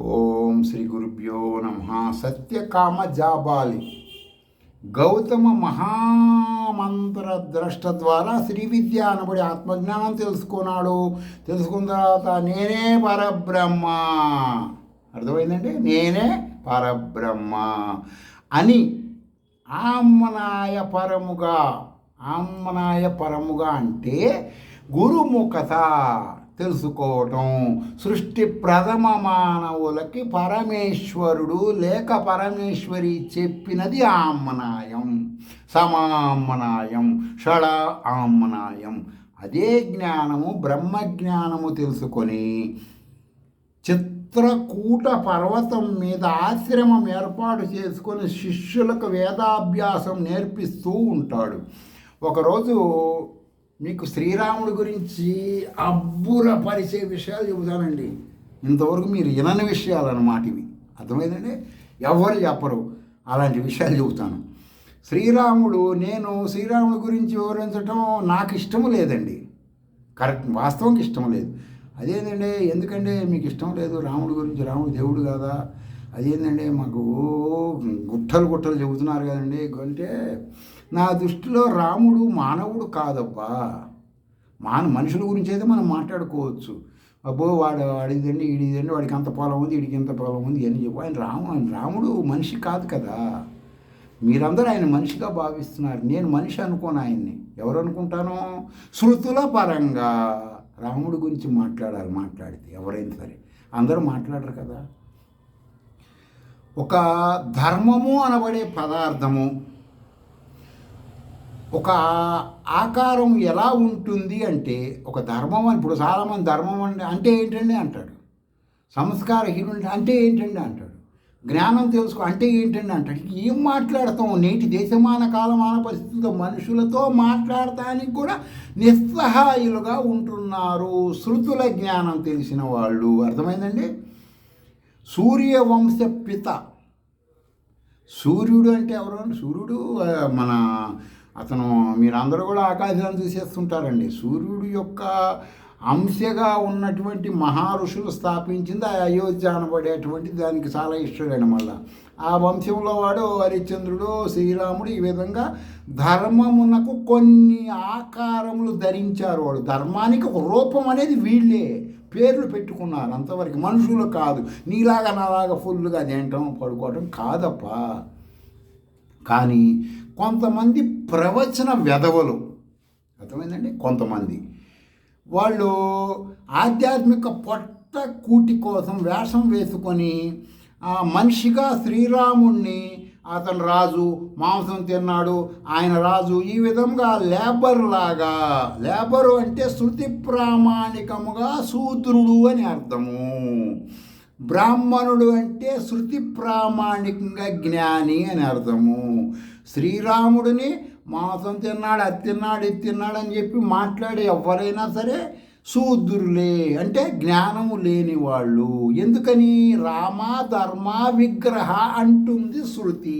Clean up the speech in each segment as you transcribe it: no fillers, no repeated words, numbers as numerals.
ఓం శ్రీ గురుభ్యో నమ. సత్యకామ జాబాలి గౌతమ మహామంత్ర ద్రష్ట ద్వారా శ్రీ విద్య అనబడి ఆత్మజ్ఞానం తెలుసుకున్నాడు. తెలుసుకున్న తర్వాత నేనే పరబ్రహ్మ, అర్థమైందండి, నేనే పరబ్రహ్మ అని ఆమ్నాయ పరముగా అంటే గురుముఖత తెలుసుకోవటం. సృష్టి ప్రథమ మానవులకి పరమేశ్వరుడు లేక పరమేశ్వరి చెప్పినది ఆమ్నాయం, సమామ్నాయం, షడ ఆమ్నాయం. అదే జ్ఞానము బ్రహ్మజ్ఞానము తెలుసుకొని చిత్రకూట పర్వతం మీద ఆశ్రమం ఏర్పాటు చేసుకొని శిష్యులకు వేదాభ్యాసం నేర్పిస్తూ ఉంటాడు. ఒకరోజు మీకు శ్రీరాముడి గురించి అబ్బురపరిచే విషయాలు చెబుతానండి. ఇంతవరకు మీరు వినని విషయాలు అన్నమాట ఇవి, అర్థమైందండి. ఎవరు చెప్పరు అలాంటి విషయాలు చెబుతాను. నేను శ్రీరాముడి గురించి వివరించడం నాకు ఇష్టం లేదండి, కరెక్ట్, వాస్తవంగా ఇష్టం లేదు. అదేంటండి, ఎందుకంటే మీకు ఇష్టం లేదు రాముడి గురించి? రాముడు దేవుడు కదా, అదేంటండి మాకు గుట్టలు చెబుతున్నారు కదండి అంటే, నా దృష్టిలో రాముడు మానవుడు కాదబ్బా. మనుషుల గురించి అయితే మనం మాట్లాడుకోవచ్చు. అబ్బో వాడిదండి ఈడిదండి, వాడికి అంత పొలం ఉంది, వీడికి ఇంత పొలం ఉంది అని చెప్పు. ఆయన రాముడు మనిషి కాదు కదా. మీరందరూ ఆయన మనిషిగా భావిస్తున్నారు. నేను మనిషి అనుకోను ఆయన్ని. ఎవరు అనుకుంటాను? శృతుల పరంగా రాముడి గురించి మాట్లాడితే ఎవరైనా సరే, అందరూ మాట్లాడరు కదా. ఒక ధర్మము అనబడే పదార్థము, ఒక ఆకారం ఎలా ఉంటుంది అంటే, ఒక ధర్మం అని, ఇప్పుడు చాలామంది ధర్మం అంటే ఏంటండి అంటాడు, సంస్కారహీనుడు అంటే ఏంటండి అంటాడు, జ్ఞానం తెలుసుకో అంటే ఏంటండి అంటాడు. ఏం మాట్లాడతాం? నేటి దేశమాన కాలమాన పరిస్థితుల్లో మనుషులతో మాట్లాడటానికి కూడా నిస్సహాయులుగా ఉంటున్నారు శృతుల జ్ఞానం తెలిసిన వాళ్ళు. అర్థమైందండి. సూర్యవంశ పిత, సూర్యుడు అంటే ఎవరు? సూర్యుడు అతను మీరందరూ కూడా ఆకాశాన్ని చూసేస్తుంటారండి. సూర్యుడు యొక్క అంశగా ఉన్నటువంటి మహర్షులు స్థాపించింది అయోధ్య అనబడేటువంటి దానికి చాలా ఇష్టమైన మళ్ళా ఆ వంశంలో వాడు హరిశ్చంద్రుడు, శ్రీరాముడు. ఈ విధంగా ధర్మమునకు కొన్ని ఆకారములు ధరించారు. వాడు ధర్మానికి ఒక రూపం అనేది వీళ్ళే పేర్లు పెట్టుకున్నారు, అంతవరకు. మనుషులు కాదు. నీలాగా నాలాగా ఫుల్గా తినటం పడుకోవటం కాదప్ప. కానీ కొంతమంది ప్రవచన వెధవలు, అర్థమైందండి, కొంతమంది వాళ్ళు ఆధ్యాత్మిక పొట్ట కూటి కోసం వేషం వేసుకొని మనిషిగా శ్రీరాముణ్ణి, అతను రాజు, మాంసం తిన్నాడు, ఆయన రాజు, ఈ విధంగా లేబరు అంటే శృతి ప్రామాణికముగా శూద్రుడు అని అర్థము. బ్రాహ్మణుడు అంటే శృతి ప్రామాణికంగా జ్ఞాని అని అర్థము. శ్రీరాముడిని మాంసం తిన్నాడు, అది తిన్నాడు, ఇది తిన్నాడు అని చెప్పి మాట్లాడే ఎవరైనా సరే శూద్రులే, అంటే జ్ఞానము లేని వాళ్ళు. ఎందుకని? రామ ధర్మ విగ్రహ అంటుంది శృతి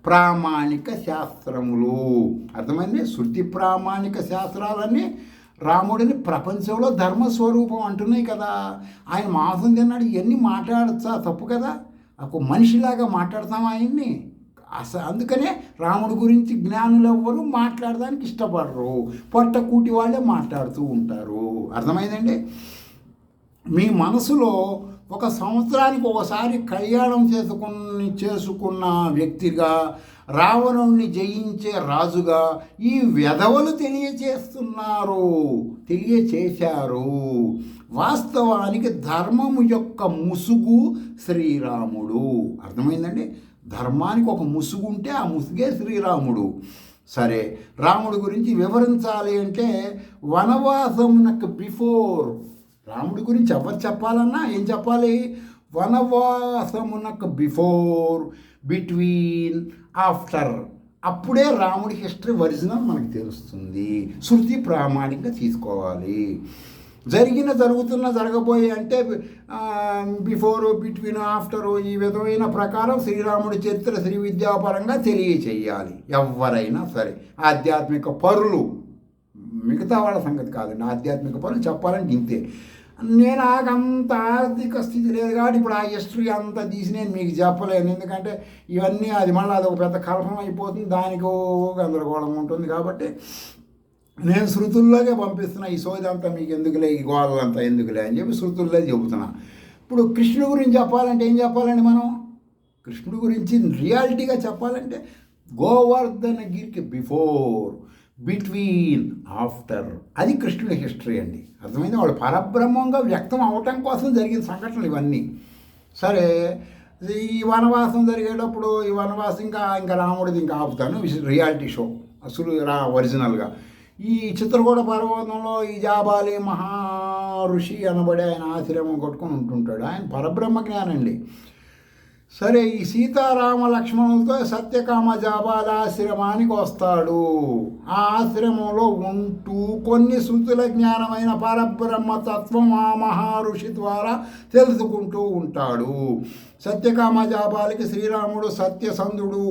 ప్రామాణిక శాస్త్రములు. అర్థమైంది? శృతి ప్రామాణిక శాస్త్రాలన్నీ రాముడిని ప్రపంచంలో ధర్మస్వరూపం అంటున్నాయి కదా. ఆయన మాంసం తిన్నాడు, ఇవన్నీ మాట్లాడచ్చా? తప్పు కదా. ఒక మనిషిలాగా మాట్లాడతాం ఆయన్ని. అందుకనే రాముడి గురించి జ్ఞానులు ఎవ్వరూ మాట్లాడడానికి ఇష్టపడరు, పొట్టకూటి వాళ్ళే మాట్లాడుతూ ఉంటారు. అర్థమైందండి. మీ మనసులో ఒక సంవత్సరానికి ఒకసారి కళ్యాణం చేసుకున్న వ్యక్తిగా, రావణుణ్ణి జయించే రాజుగా ఈ వెధవలు తెలియచేశారు. వాస్తవానికి ధర్మము యొక్క ముసుగు శ్రీరాముడు. అర్థమైందండి. ధర్మానికి ఒక ముసుగు ఉంటే ఆ ముసుగే శ్రీరాముడు. సరే, రాముడి గురించి వివరించాలి అంటే వనవాసమునకు బిఫోర్, రాముడి గురించి ఎవరు చెప్పాలన్నా ఏం చెప్పాలి? వనవాసమునకు బిఫోర్, బిట్వీన్, ఆఫ్టర్. అప్పుడే రాముడి హిస్టరీ ఒరిజినల్ మనకు తెలుస్తుంది. శృతి ప్రామాణికంగా తీసుకోవాలి. జరగబోయే అంటే బిఫోర్, బిట్వీన్, ఆఫ్టర్, ఈ విధమైన ప్రకారం శ్రీరాముడి చరిత్ర శ్రీ విద్యాపరంగా తెలియచేయాలి ఎవరైనా సరే. ఆధ్యాత్మిక పరులు, మిగతా వాళ్ళ సంగతి కాదండి, ఆధ్యాత్మిక పరులు చెప్పాలంటే ఇంతే. నేను నాకంత ఆర్థిక స్థితి లేదు కాబట్టి ఇప్పుడు ఆ హిస్టరీ అంతా తీసి నేను మీకు చెప్పలేను. ఎందుకంటే ఇవన్నీ అది మళ్ళీ అదొక పెద్ద కల్పన అయిపోతుంది, దానికి గందరగోళం ఉంటుంది. కాబట్టి నేను శృతుల్లోకే పంపిస్తున్నా. ఈ సోది అంతా మీకు ఎందుకులే, ఈ గోడలంతా ఎందుకులే అని చెప్పి శృతుల్లో చెబుతున్నా. ఇప్పుడు కృష్ణుడి గురించి చెప్పాలంటే ఏం చెప్పాలండి మనం? కృష్ణుడి గురించి రియాలిటీగా చెప్పాలంటే గోవర్ధనగిరికి బిఫోర్, బిట్వీన్, ఆఫ్టర్, అది కృష్ణుడి హిస్టరీ అండి. అర్థమైంది? వాళ్ళు పరబ్రహ్మంగా వ్యక్తం అవటం కోసం జరిగిన సంఘటనలు ఇవన్నీ. సరే, ఈ వనవాసం జరిగేటప్పుడు ఈ వనవాసం ఇంకా రాముడిది ఇంకా ఆపుతాను, రియాలిటీ షో అసలు ఒరిజినల్గా. ఈ చిత్రకూట పర్వతంలో ఈ జాబాలి మహర్షి అనబడి ఆయన ఆశ్రమం కొట్టుకొని ఉంటుంటాడు. ఆయన పరబ్రహ్మ జ్ఞానండి. సరే, ఈ సీతారామ లక్ష్మణులతో సత్యకామ జాబాల ఆశ్రమానికి వస్తాడు. ఆ ఆశ్రమంలో ఉంటూ కొన్ని శృతుల జ్ఞానమైన పరబ్రహ్మ తత్వం ఆ మహర్షి ద్వారా తెలుసుకుంటూ ఉంటాడు. సత్యకామ జాబాలికి శ్రీరాముడు సత్యసంధుడు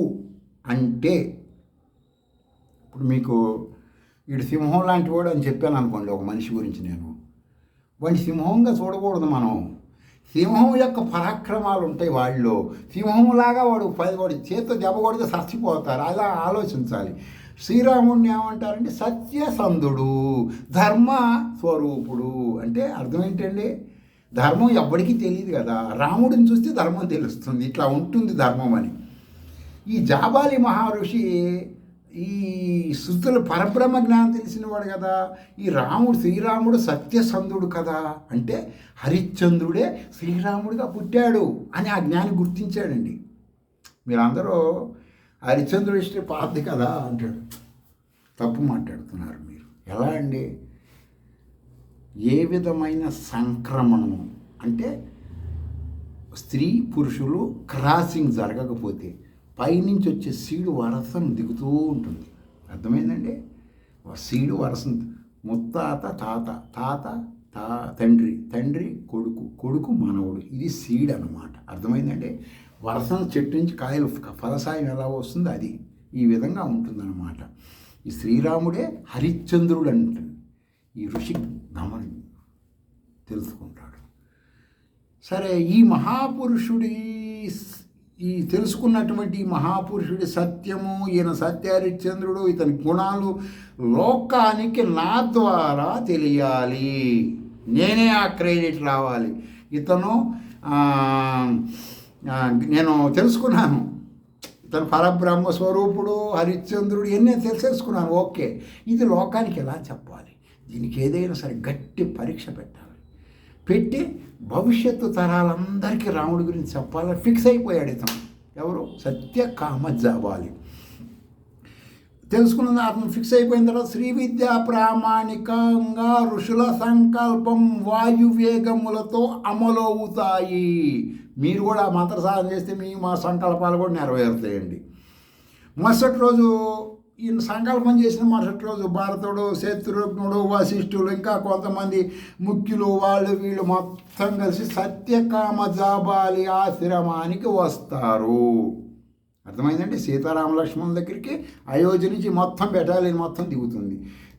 అంటే, ఇప్పుడు మీకు వీడు సింహం లాంటి వాడు అని చెప్పాను అనుకోండి ఒక మనిషి గురించి, నేను వాడిని సింహంగా చూడకూడదు మనం. సింహం యొక్క పరాక్రమాలు ఉంటాయి వాళ్ళలో. సింహంలాగా వాడు చేతితో దెబ్బ కొడితే చచ్చిపోతారు, అలా ఆలోచించాలి. శ్రీరాముడిని ఏమంటారంటే సత్యసంధుడు, ధర్మ స్వరూపుడు. అంటే అర్థం ఏంటండి? ధర్మం ఎవ్వడికి తెలియదు కదా, రాముడిని చూస్తే ధర్మం తెలుస్తుంది, ఇట్లా ఉంటుంది ధర్మం అని. ఈ జాబాలి మహర్షి ఈ శృతులు పరబ్రహ్మ జ్ఞానం తెలిసినవాడు కదా. ఈ శ్రీరాముడు సత్యసంధుడు కదా, అంటే హరిశ్చంద్రుడే శ్రీరాముడిగా పుట్టాడు అని ఆ జ్ఞాని గుర్తించాడండి. మీరందరూ హరిశ్చంద్రుడి హిస్టరీ పాతది కదా అంటాడు. తప్పు మాట్లాడుతున్నారు మీరు. ఎలా అండి? ఏ విధమైన సంక్రమణము అంటే స్త్రీ పురుషులు క్రాసింగ్ జరగకపోతే పైనుంచి వచ్చే సీడు వరసను దిగుతూ ఉంటుంది. అర్థమైందండి? సీడు వరసను ముత్తాత తాత తండ్రి, కొడుకు, కొడుకు మనవుడు, ఇది సీడ్ అన్నమాట. అర్థమైందండి? వరసను చెట్టు నుంచి కాయలు ఫలసాయం ఎలా వస్తుందో అది ఈ విధంగా ఉంటుందన్నమాట. ఈ శ్రీరాముడే హరిశ్చంద్రుడు అంటుంది. ఈ ఋషి గమని తెలుసుకుంటాడు. సరే, ఈ మహాపురుషుడి ఈ తెలుసుకున్నటువంటి మహాపురుషుడి సత్యము, ఈయన సత్య హరిశ్చంద్రుడు, ఇతని గుణాలు లోకానికి నా ద్వారా తెలియాలి, నేనే ఆ క్రెడిట్ రావాలి. ఇతను నేను తెలుసుకున్నాను, ఇతను పరబ్రహ్మ స్వరూపుడు, హరిశ్చంద్రుడు, ఇవన్నీ తెలుసుకున్నాను. ఓకే, ఇది లోకానికి ఎలా చెప్పాలి? దీనికి ఏదైనా సరే గట్టి పరీక్ష పెట్టాలి. పెట్టి భవిష్యత్తు తరాలందరికీ రాముడి గురించి చెప్పాలని ఫిక్స్ అయిపోయాడు ఇతను. ఎవరు? సత్యకామ జాబాలి. తెలుసుకున్న అతను ఫిక్స్ అయిపోయిన తర్వాత శ్రీ విద్యా ప్రామాణికంగా ఋషుల సంకల్పం వాయువేగములతో అమలవుతాయి. మీరు కూడా మంత్ర సాధన చేస్తే మా సంకల్పాలు కూడా నెరవేరుతాయండి. మరుసటి రోజు ఈయన సంకల్పం చేసిన మరుసటి రోజు భరతుడు, శత్రుఘ్నుడు, వశిష్ఠులు, ఇంకా కొంతమంది ముఖ్యులు, వీళ్ళు మొత్తం కలిసి సత్యకామ జాబాలి ఆశ్రమానికి వస్తారు. అర్థమైందండి? సీతారామ లక్ష్మణుల దగ్గరికి అయోధ్య నుంచి మొత్తం బెటాలియన్ మొత్తం దిగుతుంది.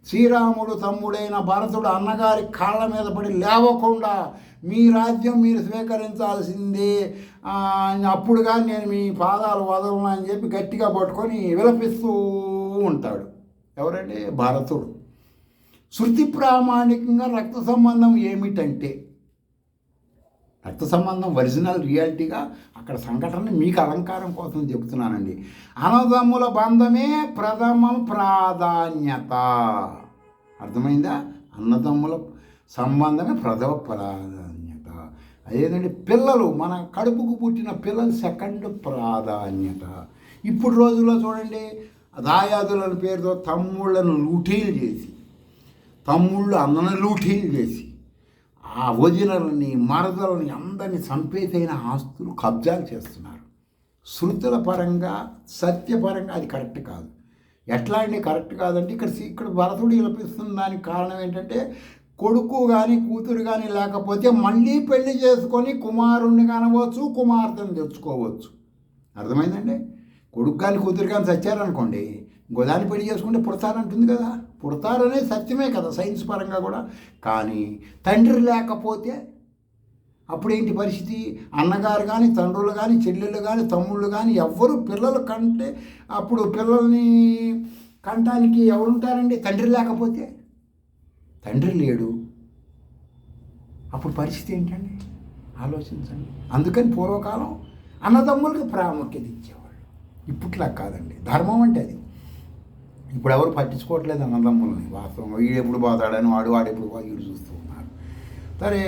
శ్రీరాముడు తమ్ముడైన భరతుడు అన్నగారి కాళ్ళ మీద పడి లేవకుండా మీ రాజ్యం మీరు స్వీకరించాల్సిందే, అప్పుడు కానీ నేను మీ పాదాలు వదలను అని చెప్పి గట్టిగా పట్టుకొని విలపిస్తూ ఉంటాడు. ఎవరండి? భరతుడు. శృతి ప్రామాణికంగా రక్త సంబంధం ఏమిటంటే, రక్త సంబంధం ఒరిజినల్ రియాలిటీగా అక్కడ సంఘటన మీకు అలంకారం కోసం చెబుతున్నానండి. అన్నదమ్ముల బంధమే ప్రథమ ప్రాధాన్యత. అర్థమైందా? అన్నదమ్ముల సంబంధమే ప్రథమ ప్రాధాన్యత. అదేంటంటే పిల్లలు, మన కడుపుకు పుట్టిన పిల్లలు సెకండ్ ప్రాధాన్యత. ఇప్పుడు రోజుల్లో చూడండి, దాయాదుల పేరుతో తమ్ముళ్ళను లూటీలు చేసి, తమ్ముళ్ళు అన్నను లూటీలు చేసి, ఆ వదినలని మరదలని అందరినీ చంపేసైన ఆస్తులు కబ్జాలు చేస్తున్నారు. శృతుల పరంగా సత్యపరంగా అది కరెక్ట్ కాదు. ఎట్లా అండి కరెక్ట్ కాదంటే, ఇక్కడ భరతుడు విలపిస్తున్న దానికి కారణం ఏంటంటే, కొడుకు కానీ కూతురు కానీ లేకపోతే మళ్ళీ పెళ్లి చేసుకొని కుమారుణ్ణి కనవచ్చు, కుమార్తెను తెచ్చుకోవచ్చు. అర్థమైందండి? కొడుకు కానీ కూతురు కానీ చచ్చారనుకోండి, గోదాన్ని పెళ్లి చేసుకుంటే పుడతారంటుంది కదా, పుడతారనే సత్యమే కదా సైన్స్ పరంగా కూడా. కానీ తండ్రి లేకపోతే అప్పుడేంటి పరిస్థితి? అన్నగారు కానీ, తండ్రులు కానీ, చెల్లెళ్ళు కానీ, తమ్ముళ్ళు కానీ ఎవ్వరు పిల్లలు కంటే అప్పుడు పిల్లల్ని కంటానికి ఎవరుంటారండి? తండ్రి లేకపోతే. తండ్రి లేడు, అప్పుడు పరిస్థితి ఏంటండి? ఆలోచించండి. అందుకని పూర్వకాలం అన్నదమ్ములకి ప్రాముఖ్యత ఇచ్చేవాళ్ళు. ఇప్పట్లా కాదండి. ధర్మం అంటే అది. ఇప్పుడు ఎవరు పట్టించుకోవట్లేదు అన్నదమ్ములని. వాస్తవం వీడు ఎప్పుడు పోతాడని వాడు ఎప్పుడు వీడు చూస్తూ ఉన్నారు. సరే,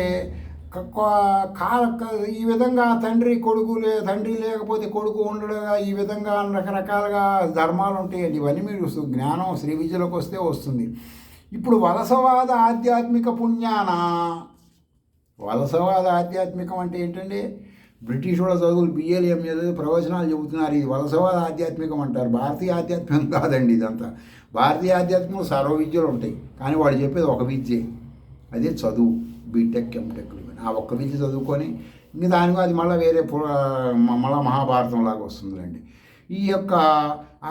ఈ విధంగా తండ్రి లేకపోతే కొడుకు ఉండడం, ఈ విధంగా రకరకాలుగా ధర్మాలు ఉంటాయండి. ఇవన్నీ మీరు జ్ఞానం శ్రీ విద్యలోకి వస్తే వస్తుంది. ఇప్పుడు వలసవాద ఆధ్యాత్మిక పుణ్యాన, వలసవాద ఆధ్యాత్మికం అంటే ఏంటండి? బ్రిటిష్ వాళ్ళ చదువులు బిఏలు చదివి ప్రవచనాలు చెబుతున్నారు. ఇది వలసవాద ఆధ్యాత్మికం అంటారు. భారతీయ ఆధ్యాత్మికం కాదండి ఇదంతా. భారతీయ ఆధ్యాత్మికంలో సర్వ విద్యలు ఉంటాయి, కానీ వాడు చెప్పేది ఒక విద్యే, అదే చదువు. బీటెక్, ఎంటెక్, ఆ ఒక్క విద్య చదువుకొని ఇంక దానికి అది మళ్ళీ వేరే మళ్ళీ మహాభారతం లాగా వస్తుందండి. ఈ యొక్క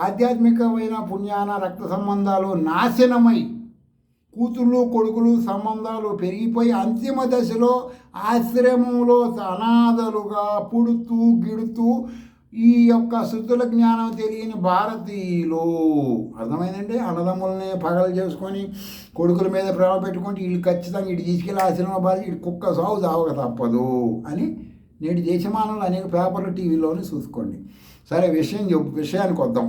ఆధ్యాత్మికమైన పుణ్యాన రక్త సంబంధాలు నాశనమై కూతుళ్ళు కొడుకులు సంబంధాలు పెరిగిపోయి అంతిమ దశలో ఆశ్రమంలో అనాథలుగా పుడుతూ గిడుతూ ఈ యొక్క శుద్ధుల జ్ఞానం తెలియని భారతీయులు, అర్థమైందండి, అన్నదమ్ములని పగలు చేసుకొని కొడుకుల మీద ప్రేమ పెట్టుకుంటే వీళ్ళు ఖచ్చితంగా ఇటు తీసుకెళ్ళి ఆశ్రమ బాధ ఇటు కుక్క సాగు చావక తప్పదు అని నేటి దేశమానంలో అనేక పేపర్లు టీవీలోనే చూసుకోండి. సరే, విషయానికి వద్దాం.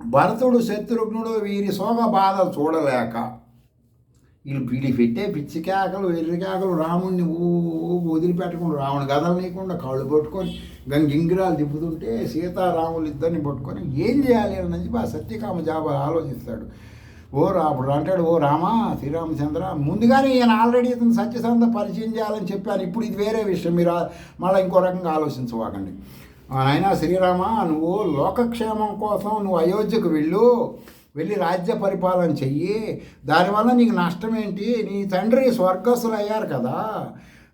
భరతుడు శత్రుఘ్నుడు వీరి సోగ బాధ చూడలేక వీళ్ళు పెట్టే పిచ్చి కేకలు వెర్రి కేకలు రాముడిని వదిలిపెట్టకుండా రావణ గదలు లేకుండా కాళ్ళు పట్టుకొని గింగిరాలు తిప్పుతుంటే సీతారాములు ఇద్దరిని పట్టుకొని ఏం చేయాలి అని చెప్పి ఆ సత్యకామ జాబా ఆలోచిస్తాడు. అప్పుడు అంటాడు, ఓ రామా శ్రీరామచంద్ర, ముందుగానే ఈయన ఆల్రెడీ ఇతను సత్యసంధ పరిచయం చేయాలని చెప్పాను. ఇప్పుడు ఇది వేరే విషయం, మీరు మళ్ళీ ఇంకో రకంగా ఆలోచించవాకండి. నాయనా శ్రీరామ, నువ్వు లోకక్షేమం కోసం నువ్వు అయోధ్యకు వెళ్ళి రాజ్య పరిపాలన చెయ్యి. దానివల్ల నీకు నష్టం ఏంటి? నీ తండ్రి స్వర్గస్థులు అయ్యారు కదా,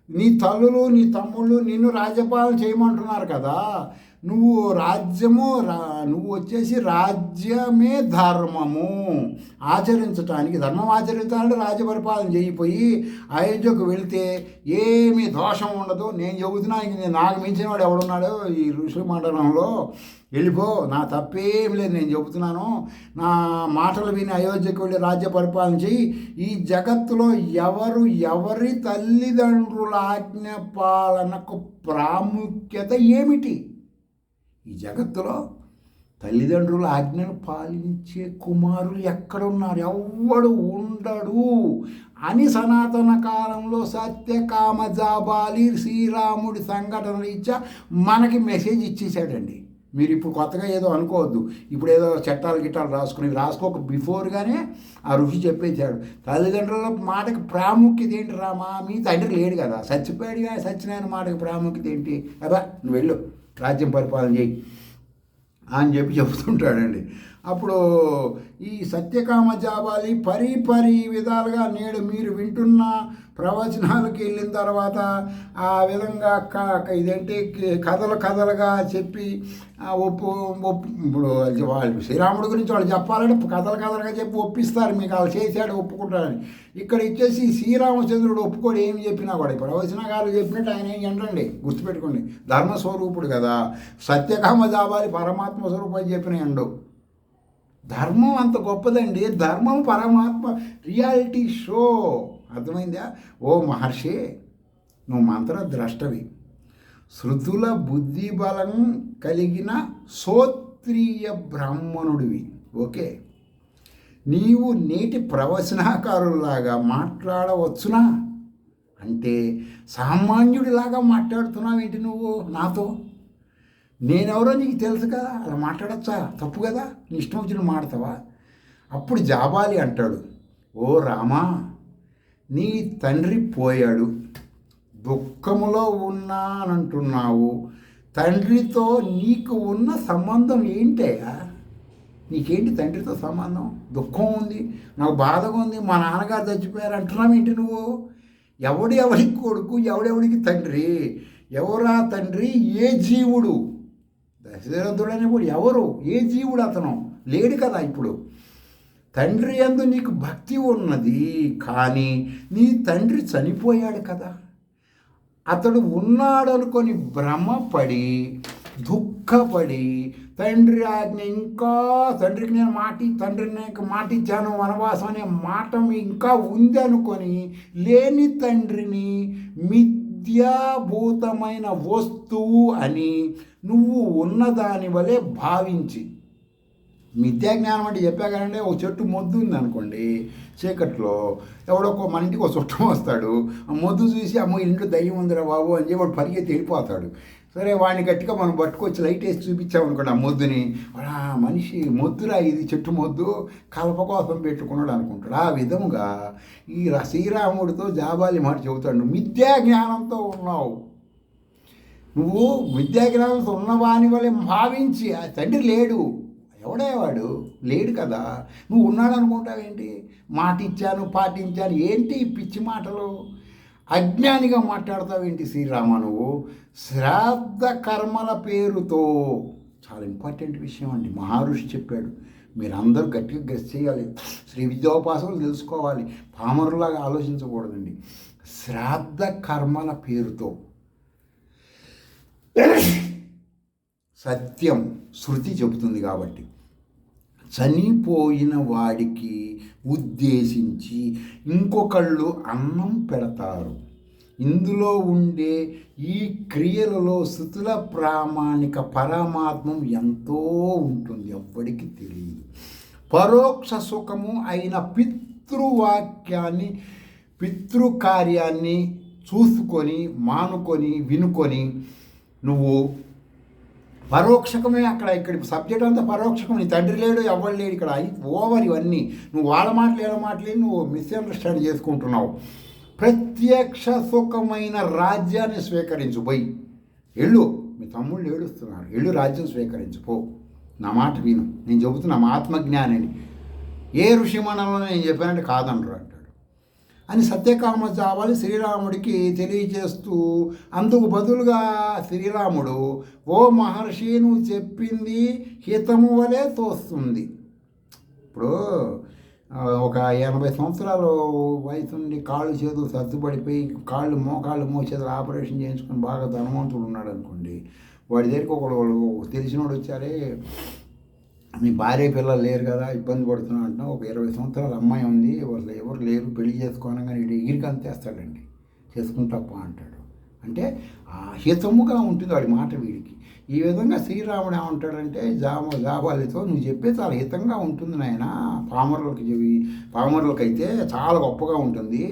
నీ తల్లులు నీ తమ్ముళ్ళు నిన్ను రాజ్యపాలన చేయమంటున్నారు కదా. నువ్వు వచ్చేసి రాజ్యమే ధర్మము ఆచరించటానికి, ధర్మం ఆచరించాలంటే రాజ్య పరిపాలన చేయిపోయి అయోధ్యకు వెళితే ఏమీ దోషం ఉండదు. నేను చెబుతున్నా, ఇంక నాకు మించిన వాడు ఎవడున్నాడో ఈ ఋషి మండలంలో, వెళ్ళిపో, నా తప్పేం లేదు, నేను చెబుతున్నాను, నా మాటలు విని అయోధ్యకు వెళ్ళి రాజ్య పరిపాలన చెయ్యి. ఈ జగత్తులో ఎవరి తల్లిదండ్రుల ఆజ్ఞ పాలనకు ప్రాముఖ్యత ఏమిటి? ఈ జగత్తులో తల్లిదండ్రుల ఆజ్ఞను పాలించే కుమారులు ఎక్కడున్నారు? ఎవ్వడు ఉండడు అని సనాతన కాలంలో సత్యకామ జాబాలి శ్రీరాముడి సంఘటన రీత్యా మనకి మెసేజ్ ఇచ్చేసాడండి. మీరు ఇప్పుడు కొత్తగా ఏదో అనుకోవద్దు, ఇప్పుడు ఏదో చట్టాలు రాసుకోక బిఫోర్గానే ఆ ఋషి చెప్పేశాడు. తల్లిదండ్రుల మాటకి ప్రాముఖ్యత ఏంటి రామా? మీ తండ్రి లేడు కదా, చచ్చిపోయాడు కానీ సత్యనారాయణ మాటకి ప్రాముఖ్యత ఏంటి? అబ్బా నువ్వు వెళ్ళు, రాజ్యం పరిపాలన చేయి అని చెబుతుంటాడండి. అప్పుడు ఈ సత్యకామ జాబాలి పరి విధాలుగా నేడు మీరు వింటున్న ప్రవచనాలకు వెళ్ళిన తర్వాత ఆ విధంగా ఇదేంటి కథలుగా చెప్పి ఇప్పుడు వాళ్ళు శ్రీరాముడి గురించి వాళ్ళు చెప్పాలంటే కథలుగా చెప్పి ఒప్పిస్తారు, మీకు వాళ్ళు చేశాడు ఒప్పుకుంటారని. ఇక్కడ ఇచ్చేసి శ్రీరామచంద్రుడు ఒప్పుకోడు, ఏమి చెప్పినా కూడా ప్రవచనకాలు చెప్పినట్టు ఆయన ఏం ఎండండి, గుర్తుపెట్టుకోండి, ధర్మస్వరూపుడు కదా. సత్యకామ జాబాలి పరమాత్మ స్వరూపం అని చెప్పిన ఎండు. ధర్మం అంత గొప్పదండి, ధర్మం పరమాత్మ రియాలిటీ షో, అర్థమైందా? ఓ మహర్షి, నువ్వు మంత్రద్రష్టవి, శృతుల బుద్ధి బలం కలిగిన శ్రోత్రియ బ్రాహ్మణుడివి, ఓకే. నీవు నేటి ప్రవచనాకారులాగా మాట్లాడవచ్చునా అంటే సామాన్యుడిలాగా మాట్లాడుతున్నావు ఏంటి నువ్వు నాతో? నేనెవరో నీకు తెలుసు కదా, అలా మాట్లాడచ్చా? తప్పు కదా, నీ ఇష్టం వచ్చిన మాడతావా? అప్పుడు జాబాలి అంటాడు, ఓ రామా, నీ తండ్రి పోయాడు, దుఃఖములో ఉన్నానంటున్నావు, తండ్రితో నీకు ఉన్న సంబంధం ఏంటయ్యా? నీకేంటి తండ్రితో సంబంధం? దుఃఖం ఉంది, నాకు బాధగా ఉంది, మా నాన్నగారు చచ్చిపోయారు అంటున్నావు ఏంటి నువ్వు? ఎవడికి కొడుకు, ఎవడెవడికి తండ్రి? ఎవరా తండ్రి? ఏ జీవుడు? దశరథుడు అనేవాడు ఎవరు? ఏ జీవుడు అతను? లేడు కదా ఇప్పుడు. తండ్రి యందు నీకు భక్తి ఉన్నది, కానీ నీ తండ్రి చనిపోయాడు కదా. అతడు ఉన్నాడనుకొని భ్రమపడి దుఃఖపడి తండ్రి ఆజ్ఞ ఇంకా తండ్రికి నేను తండ్రిని మాట ఇచ్చాను వనవాసం అనే మాట ఇంకా ఉంది అనుకొని లేని తండ్రిని మిథ్యాభూతమైన వస్తువు అని నువ్వు ఉన్నదాని వలె భావించి, మిథ్యా జ్ఞానం అంటే చెప్పా కదండి, ఒక చెట్టు మొద్దు ఉంది అనుకోండి చీకట్లో, ఎవడో మన ఇంటికి ఒక చుట్టం వస్తాడు, ఆ మొద్దు చూసి అమ్మో ఇంట్లో దయ్యం ఉందిరా బాబు అని చెప్పి వాడు పరిగెత్తి వెళ్ళిపోతాడు. సరే వాడిని గట్టిగా మనం పట్టుకొచ్చి లైట్ వేసి చూపించామనుకోండి ఆ మొద్దుని, మనిషి మొద్దురా ఇది చెట్టు మొద్దు కలప కోసం పెట్టుకున్నాడు అనుకుంటాడు. ఆ విధముగా ఈ శ్రీరాముడితో జాబాలి మాట చెబుతాడు, నువ్వు మిథ్యా జ్ఞానంతో ఉన్నావు, నువ్వు విద్యా జ్ఞానంతో ఉన్నవాని వల్ల భావించి ఆ తండ్రి లేడు, ఎవడేవాడు లేడు కదా, నువ్వు ఉన్నాడు అనుకుంటావేంటి, మాట ఇచ్చాను పాటించాను ఏంటి పిచ్చి మాటలు, అజ్ఞానిగా మాట్లాడతావేంటి శ్రీరామ నువ్వు. శ్రాద్ధ కర్మల పేరుతో, చాలా ఇంపార్టెంట్ విషయం అండి, మహర్షి చెప్పాడు, మీరందరూ గట్టిగా గెస్ చేయాలి, శ్రీ విద్యోపాసకులు తెలుసుకోవాలి, పామరులాగా ఆలోచించకూడదండి. శ్రాద్ధ కర్మల పేరుతో సత్యం శృతి చెబుతుంది కాబట్టి చనిపోయిన వాడికి ఉద్దేశించి ఇంకొకళ్ళు అన్నం పెడతారు. ఇందులో ఉండే ఈ క్రియలలో శృతుల ప్రామాణిక పరమాత్మం ఎంతో ఉంటుంది, ఎవ్వడికి తెలియదు. పరోక్ష సుఖము అయిన పితృవాక్యాన్ని పితృకార్యాన్ని చూసుకొని మానుకొని వినుకొని నువ్వు పరోక్షకమే ఇక్కడ సబ్జెక్ట్ అంతా పరోక్షకం, నీ తండ్రి లేడు ఎవరు లేడు ఇక్కడ ఓవర్ ఇవన్నీ నువ్వు వాళ్ళ మాటలు నువ్వు మిస్అండర్స్టాండ్ చేసుకుంటున్నావు. ప్రత్యక్ష సుఖమైన రాజ్యాన్ని స్వీకరించు పోయి ఎళ్ళు, మీ తమ్ముళ్ళు ఏడుస్తున్నారు, ఎళ్ళు రాజ్యం స్వీకరించు పో, నా మాట విను, నేను చెబుతున్నా మా ఆత్మజ్ఞానిని, ఏ ఋషి మండలంలో నేను చెప్పానంటే కాదనరు అంటాడు అని సత్యకామ జావాలి శ్రీరాముడికి తెలియజేస్తూ, అందుకు బదులుగా శ్రీరాముడు ఓ మహర్షి నువ్వు చెప్పింది హితము వలె తోస్తుంది. ఇప్పుడు ఒక 80 సంవత్సరాలు వయసు నుండి కాళ్ళు చేతులు సర్దుపడిపోయి మోకాళ్ళు మోచేతులు ఆపరేషన్ చేయించుకొని బాగా ధనవంతుడు ఉన్నాడు అనుకోండి, వాడి దగ్గరికి ఒకడు తెలిసినోడు వచ్చారే మీ భార్య పిల్లలు లేరు కదా ఇబ్బంది పడుతున్నా అంటున్నా, ఒక 20 సంవత్సరాల అమ్మాయి ఉంది వాళ్ళు ఎవరు లేరు పెళ్లి చేసుకోనగానే కానీ ఎగిరికంతేస్తాడండి, చేసుకుంటప్ప అంటాడు. అంటే హితముగా ఉంటుంది వాడి మాట వీడికి. ఈ విధంగా శ్రీరాముడు ఏమంటాడంటే జాబాలితో నువ్వు చెప్పే చాలా హితంగా ఉంటుంది నాయన, పామరులకైతే చాలా గొప్పగా ఉంటుంది,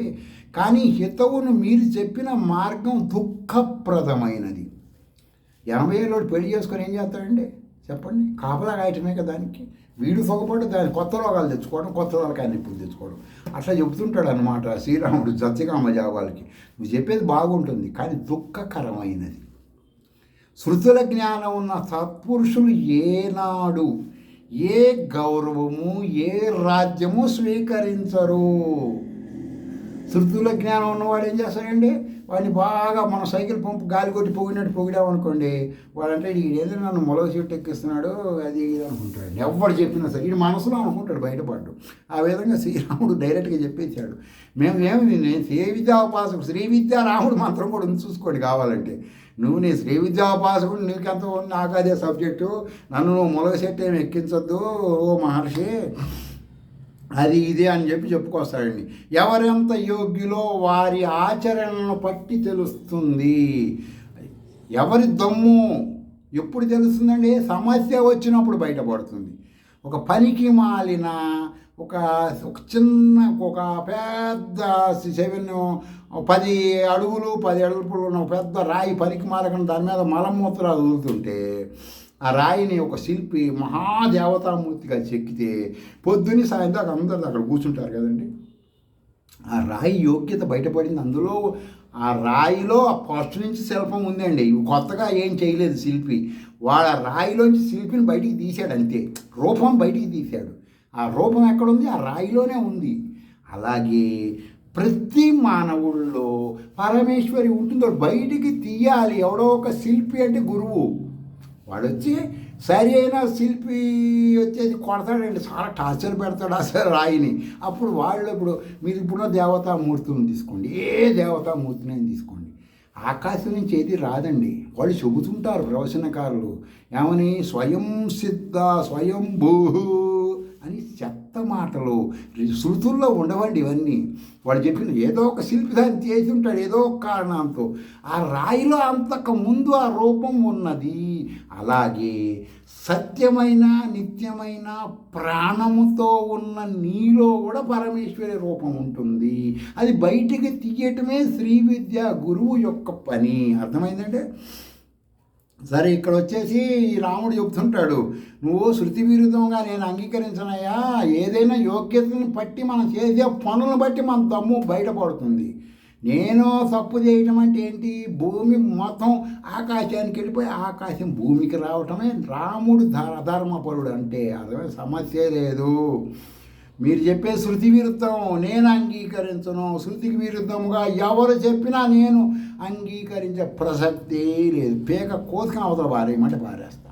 కానీ హితవును మీరు చెప్పిన మార్గం దుఃఖప్రదమైనది. 80 ఏళ్ళోడు పెళ్లి చేసుకొని ఏం చేస్తాడండి చెప్పండి, కాపలా కాయటమే కదా దానికి, వీడు సొగపడు దాని కొత్త రోగాలు తెచ్చుకోవడం, కొత్త రోగాలు నిప్పులు తెచ్చుకోవడం, అట్లా చెబుతుంటాడు అనమాట శ్రీరాముడు సత్యకామ జాబాలకి. నువ్వు చెప్పేది బాగుంటుంది కానీ దుఃఖకరమైనది. శృతుల జ్ఞానం ఉన్న సత్పురుషులు ఏనాడు ఏ గౌరవము ఏ రాజ్యము స్వీకరించరు. శృతుల జ్ఞానం ఉన్నవాడు ఏం చేస్తాడండి, వాడిని బాగా మన సైకిల్ పంపు గాలి కొట్టి పొగినట్టు పొగిడామనుకోండి, వాడంటే ఏదో నన్ను మొలక చెట్టు ఎక్కిస్తున్నాడు అది ఇది అనుకుంటాడు, ఎవరు చెప్పినా సరే వీడు మనసులో అనుకుంటాడు బయటపడ్డు. ఆ విధంగా శ్రీరాముడు డైరెక్ట్గా చెప్పేశాడు, నేను శ్రీ విద్యాపాసకుడు, శ్రీ విద్యా రాముడు మంత్రం కూడా ఉంది చూసుకోండి కావాలంటే, నీ శ్రీ విద్యాపాసకుడు నీకెంత నాకు అదే సబ్జెక్టు, నన్ను నువ్వు మొలక చెట్టు ఏమి ఎక్కించొద్దు ఓ మహర్షి అది ఇదే అని చెప్పుకొస్తాడండి. ఎవరెంత యోగ్యులో వారి ఆచరణను బట్టి తెలుస్తుంది. ఎవరి దమ్ము ఎప్పుడు తెలుస్తుందండి, సమస్య వచ్చినప్పుడు బయటపడుతుంది. ఒక పనికి మాలిన ఒక చిన్న ఒక పెద్ద 10 అడుగులు 10 అడుగులు ఉన్న పెద్ద రాయి పనికి మాలకుండా దాని మీద మలమూత్రాలు వదులుతుంటే ఆ రాయిని ఒక శిల్పి మహాదేవతామూర్తిగా చెక్కితే పొద్దున్న సాయంత్రం అందరూ అక్కడ కూర్చుంటారు కదండి. ఆ రాయి యోగ్యత బయటపడింది, అందులో ఆ రాయిలో ఫస్ట్ నుంచి శిల్పం ఉందండి, ఇవి కొత్తగా ఏం చేయలేదు శిల్పి, వాడు ఆ రాయిలోంచి శిల్పిని బయటికి తీశాడు అంతే, రూపం బయటికి తీశాడు, ఆ రూపం ఎక్కడుంది ఆ రాయిలోనే ఉంది. అలాగే ప్రతి మానవుల్లో పరమేశ్వరి ఉంటుందో బయటికి తీయాలి. ఎవడో ఒక శిల్పి అంటే గురువు, వాడు వచ్చి సరి అయిన శిల్పి వచ్చేసి కొడతాడండి, చాలా టార్చర్ పెడతాడు అసలు రాయిని. అప్పుడు వాళ్ళు మీరు ఇప్పుడున్న దేవతామూర్తులను తీసుకోండి, ఏ దేవతామూర్తిని తీసుకోండి, ఆకాశం నుంచి ఏది రాదండి. వాళ్ళు చెబుతుంటారు ప్రవచనకారులు ఏమని, స్వయం సిద్ధ స్వయంభూ అని చెత్త మాటలు, శృతుల్లో ఉండవండి ఇవన్నీ. వాడు చెప్పిన ఏదో ఒక శిల్పి దాన్ని చేసి ఉంటాడు ఏదో ఒక కారణంతో. ఆ రాయిలో అంతకు ముందు ఆ రూపం ఉన్నది. అలాగే సత్యమైన నిత్యమైన ప్రాణముతో ఉన్న నీలో కూడా పరమేశ్వరి రూపం ఉంటుంది. అది బయటికి తీయటమే శ్రీ విద్య గురువు యొక్క పని. అర్థమైందంటే సరే, ఇక్కడ వచ్చేసి రాముడు చెప్తుంటాడు, నువ్వు శృతి విరుద్ధంగా నేను అంగీకరించనయ్యా. ఏదైనా యోగ్యతను బట్టి మనం చేసే పనులను బట్టి మన దమ్ము బయటపడుతుంది. నేను తప్పు చేయటం అంటే ఏంటి, భూమి మొత్తం ఆకాశానికి వెళ్ళిపోయి ఆకాశం భూమికి రావటమే రాముడు అధర్మపరుడు అంటే. అదే సమస్య లేదు. మీరు చెప్పే శృతి విరుద్ధం నేను అంగీకరించను. శృతికి విరుద్ధముగా ఎవరు చెప్పినా నేను అంగీకరించే ప్రసక్తే లేదు. పేక కోసుకొని అవతల పారేయమంటే పారేస్తా.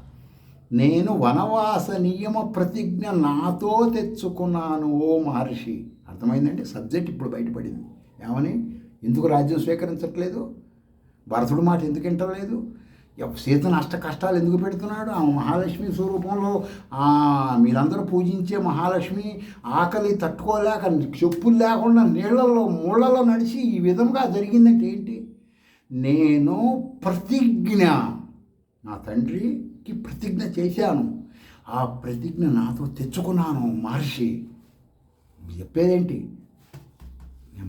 నేను వనవాస నియమ ప్రతిజ్ఞ నాతో తెచ్చుకున్నాను ఓ మహర్షి. అర్థమైందంటే సబ్జెక్ట్ ఇప్పుడు బయటపడింది. ఏమని, ఎందుకు రాజ్యం స్వీకరించట్లేదు, భరతుడు మాట ఎందుకు వింటలేదు, సీతను అష్ట కష్టాలు ఎందుకు పెడుతున్నాడు, ఆ మహాలక్ష్మి స్వరూపంలో మీరందరూ పూజించే మహాలక్ష్మి ఆకలి తట్టుకోలేక చెప్పులు లేకుండా నీళ్లలో ముళ్ళలో నడిచి ఈ విధంగా జరిగిందంటే ఏంటి, నేను ప్రతిజ్ఞ నా తండ్రికి ప్రతిజ్ఞ చేశాను, ఆ ప్రతిజ్ఞ నాతో తెచ్చుకున్నాను మహర్షి. చెప్పేదేంటి,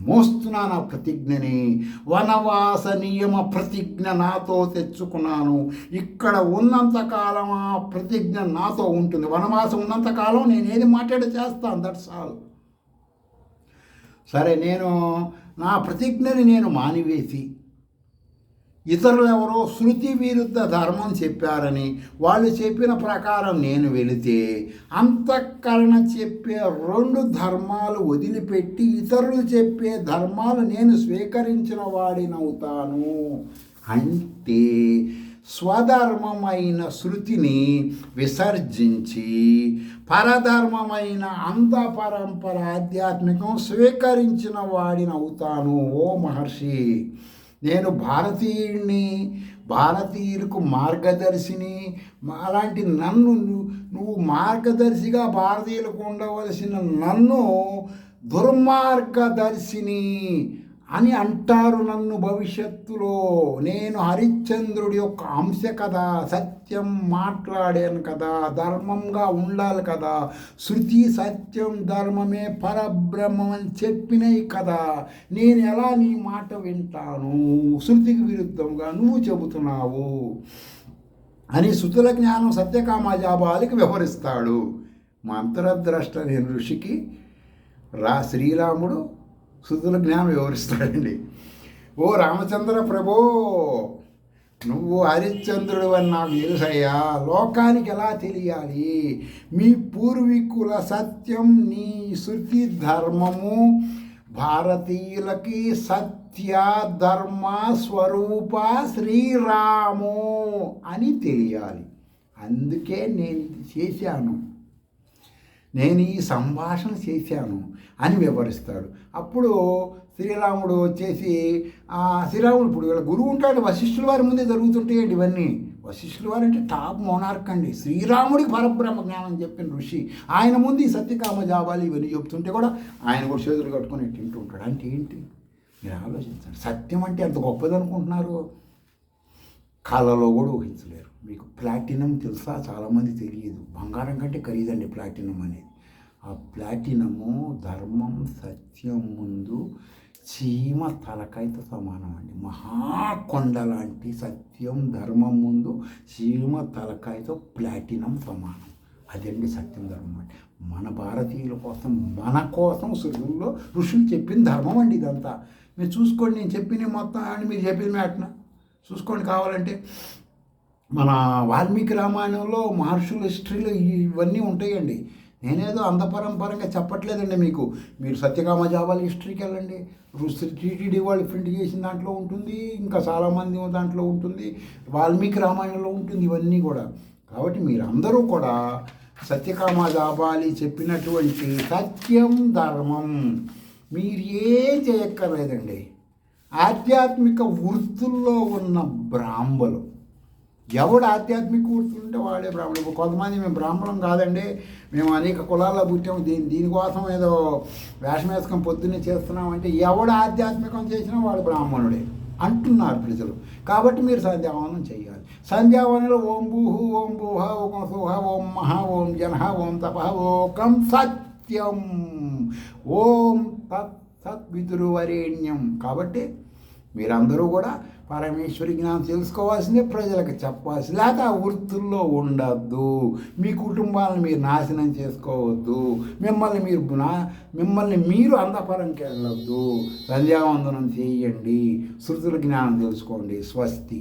మోస్తున్నాను ఆ ప్రతిజ్ఞని. వనవాస నియమ ప్రతిజ్ఞ నాతో తెచ్చుకున్నాను. ఇక్కడ ఉన్నంతకాలం ఆ ప్రతిజ్ఞ నాతో ఉంటుంది. వనవాసం ఉన్నంతకాలం నేనేది మాట్లాడి చేస్తాను, దట్స్ ఆల్. సరే, నేను నా ప్రతిజ్ఞని నేను మానివేసి ఇతరులు ఎవరో శృతి విరుద్ధ ధర్మం చెప్పారని వాళ్ళు చెప్పిన ప్రకారం నేను వెళితే అంతఃకరణ చెప్పే 2 ధర్మాలు వదిలిపెట్టి ఇతరులు చెప్పే ధర్మాలు నేను స్వీకరించిన వాడినవుతాను. అంటే స్వధర్మమైన శృతిని విసర్జించి పరధర్మమైన అంతఃపరంపర ఆధ్యాత్మికం స్వీకరించిన వాడినవుతాను ఓ మహర్షి. నేను భారతీయుడిని, భారతీయులకు మార్గదర్శిని. అలాంటి నన్ను నువ్వు మార్గదర్శిగా భారతీయులకు ఉండవలసిన నన్ను దుర్మార్గదర్శిని అని అంటారు నన్ను భవిష్యత్తులో. నేను హరిశ్చంద్రుడి యొక్క అంశ కదా, సత్యం మాట్లాడాను కదా, ధర్మంగా ఉండాలి కదా, శృతి సత్యం ధర్మమే పరబ్రహ్మం అని చెప్పినాయి కదా, నేను ఎలా నీ మాట వింటాను, శృతికి విరుద్ధంగా నువ్వు చెబుతున్నావు అని శృతుల జ్ఞానం సత్యకామజాబాలికి వ్యవహరిస్తాడు. మంత్రద్రష్ట నేను ఋషికి శ్రీరాముడు శృతుల జ్ఞానం వివరిస్తాడండి. ఓ రామచంద్ర ప్రభో, నువ్వు హరిశ్చంద్రుడు అని నాకు తెలుసయ్యా, లోకానికి ఎలా తెలియాలి, మీ పూర్వీకుల సత్యం నీ శృతి ధర్మము భారతీయులకి సత్య ధర్మ స్వరూప శ్రీరాము అని తెలియాలి. అందుకే నేను ఇది చేశాను, నేను ఈ సంభాషణ చేశాను అని వివరిస్తాడు. అప్పుడు శ్రీరాముడు వచ్చేసి శ్రీరాముడు ఇప్పుడు వీళ్ళ గురువు ఉంటాడు, వశిష్ఠుల వారి ముందే జరుగుతుంటాయండి ఇవన్నీ. వశిష్ఠుల వారు అంటే టాప్ మోనార్క్ అండి, శ్రీరాముడికి పరబ్రహ్మ జ్ఞానం చెప్పిన ఋషి. ఆయన ముందు ఈ సత్యకామ జాబాలి ఇవన్నీ చెప్తుంటే కూడా ఆయన కూడా చేతులు కట్టుకొని తింటూ ఉంటాడు. అంటే ఏంటి మీరు ఆలోచించండి. సత్యం అంటే ఎంత గొప్పది అనుకుంటున్నారు, కళలో కూడా ఊహించలేరు. మీకు ప్లాటినం తెలుసా, చాలామంది తెలియదు. బంగారం కంటే ఖరీదండి ప్లాటినం అనేది. ఆ ప్లాటినము ధర్మం సత్యం ముందు చీమ తలకాయతో సమానం అండి. మహాకొండ లాంటి సత్యం ధర్మం ముందు చీమ తలకాయతో ప్లాటినం సమానం. అదండి సత్యం ధర్మం అంటే. మన భారతీయుల కోసం, మన కోసం శృతుల్లో ఋషులు చెప్పిన ధర్మం అండి ఇదంతా. మీరు చూసుకోండి, నేను చెప్పిన మొత్తం అండి మీరు చెప్పిన మ్యాట్న చూసుకోండి కావాలంటే. మన వాల్మీకి రామాయణంలో మహర్షుల హిస్టరీలో ఇవన్నీ ఉంటాయండి. నేనేదో అంధపరంపరంగా చెప్పట్లేదండి మీకు. మీరు సత్యకామ జాబాలి హిస్టరీకి వెళ్ళండి, టీటీడీ వాళ్ళు ప్రింట్ చేసిన దాంట్లో ఉంటుంది, ఇంకా చాలామంది దాంట్లో ఉంటుంది, వాల్మీకి రామాయణంలో ఉంటుంది ఇవన్నీ కూడా. కాబట్టి మీరందరూ కూడా సత్యకామ జాబాలి చెప్పినటువంటి సత్యం ధర్మం మీరు ఏం చేయక్కర్లేదండి. ఆధ్యాత్మిక వృత్తుల్లో ఉన్న బ్రాహ్మలు, ఎవడు ఆధ్యాత్మిక వృత్తులు ఉంటే వాడే బ్రాహ్మణులు. ఇప్పుడు కొంతమంది మేము బ్రాహ్మణం కాదండి, మేము అనేక కులాల్లో పుట్టాము, దీనికోసం ఏదో వేషం వేసుకొని పొద్దున్నే చేస్తున్నామంటే ఎవడు ఆధ్యాత్మికం చేసినా వాడు బ్రాహ్మణుడే అంటున్నారు ప్రజలు. కాబట్టి మీరు సంధ్యావనం చేయాలి. సంధ్యావనంలో ఓం భూహు ఓం భూహ ఓం సుహ ఓం మహా ఓం జన ఓం తప ఓకం సత్యం ఓం తత్ సద్వితురువరేణ్యం. కాబట్టి మీరందరూ కూడా పరమేశ్వరి జ్ఞానం తెలుసుకోవాల్సిందే, ప్రజలకు చెప్పాల్సింది. లేకపోతే ఆ వృత్తుల్లో ఉండద్దు, మీ కుటుంబాలను మీరు నాశనం చేసుకోవద్దు, మిమ్మల్ని మీరు అంధపరంకి వెళ్ళొద్దు. సంధ్యావందనం చేయండి, శృతుల జ్ఞానం తెలుసుకోండి. స్వస్తి.